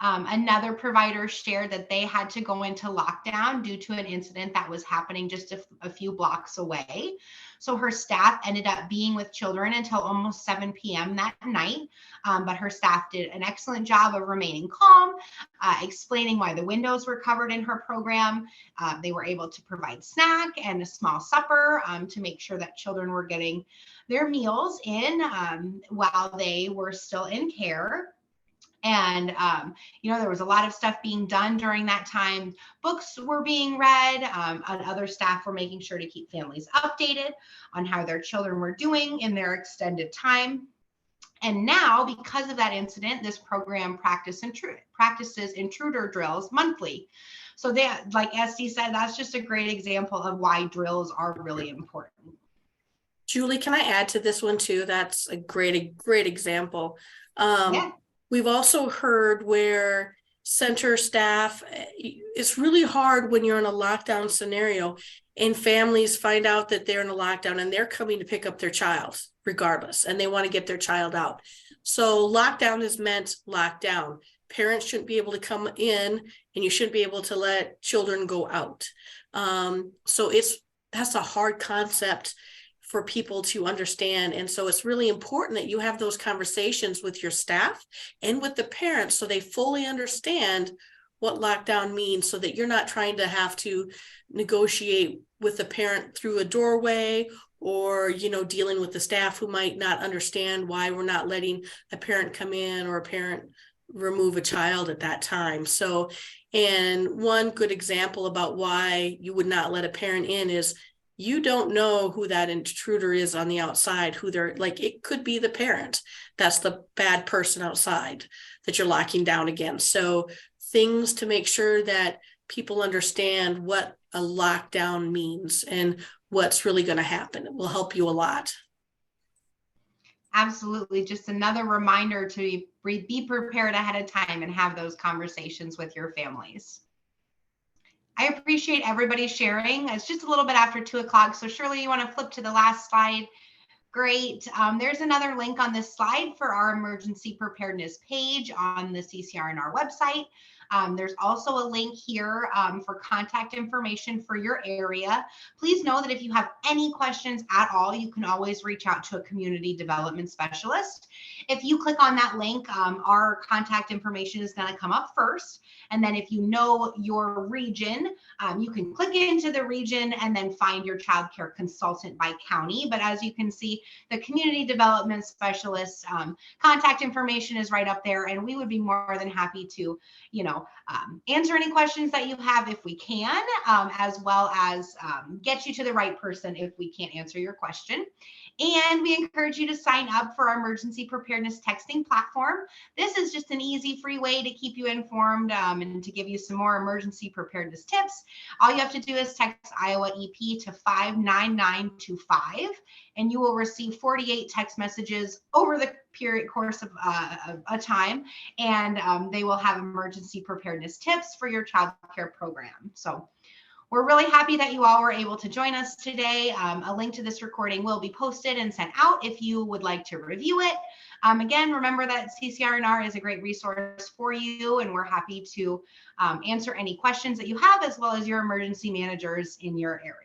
Another provider shared that they had to go into lockdown due to an incident that was happening just a few blocks away. So her staff ended up being with children until almost 7 p.m. that night. But her staff did an excellent job of remaining calm, explaining why the windows were covered in her program. They were able to provide snack and a small supper to make sure that children were getting their meals in while they were still in care. And, there was a lot of stuff being done during that time. Books were being read, and other staff were making sure to keep families updated on how their children were doing in their extended time. And now, because of that incident, this program practices intruder drills monthly. So that, like Esty said, that's just a great example of why drills are really important. Julie, can I add to this one too? That's a great example. Yeah. We've also heard where center staff, it's really hard when you're in a lockdown scenario and families find out that they're in a lockdown and they're coming to pick up their child regardless, and they want to get their child out. So lockdown has meant lockdown. parents shouldn't be able to come in and you shouldn't be able to let children go out. So that's a hard concept for people to understand. And so it's really important that you have those conversations with your staff and with the parents so they fully understand what lockdown means, so that you're not trying to have to negotiate with the parent through a doorway, or, you know, dealing with the staff who might not understand why we're not letting a parent come in or a parent remove a child at that time. So, and one good example about why you would not let a parent in is you don't know who that intruder is on the outside, who they're like. It could be the parent that's the bad person outside that you're locking down against. So things to make sure that people understand what a lockdown means and what's really going to happen. It will help you a lot. Absolutely. Just another reminder to be prepared ahead of time and have those conversations with your families. I appreciate everybody sharing. It's just a little bit after 2 o'clock. So Shirley, you want to flip to the last slide? Great. There's another link on this slide for our emergency preparedness page on the CCR&R website. There's also a link here for contact information for your area. Please know that if you have any questions at all, you can always reach out to a community development specialist. If you click on that link, our contact information is going to come up first. And then if you know your region, you can click into the region and then find your child care consultant by county. But as you can see, the community development specialist contact information is right up there. And we would be more than happy to, answer any questions that you have if we can, as well as get you to the right person if we can't answer your question. And we encourage you to sign up for our emergency preparedness texting platform. This is just an easy, free way to keep you informed and to give you some more emergency preparedness tips. All you have to do is text Iowa EP to 59925, and you will receive 48 text messages over the course of a time, and they will have emergency preparedness tips for your child care program. So we're really happy that you all were able to join us today. A link to this recording will be posted and sent out if you would like to review it. Again, remember that CCR&R is a great resource for you, and we're happy to answer any questions that you have, as well as your emergency managers in your area.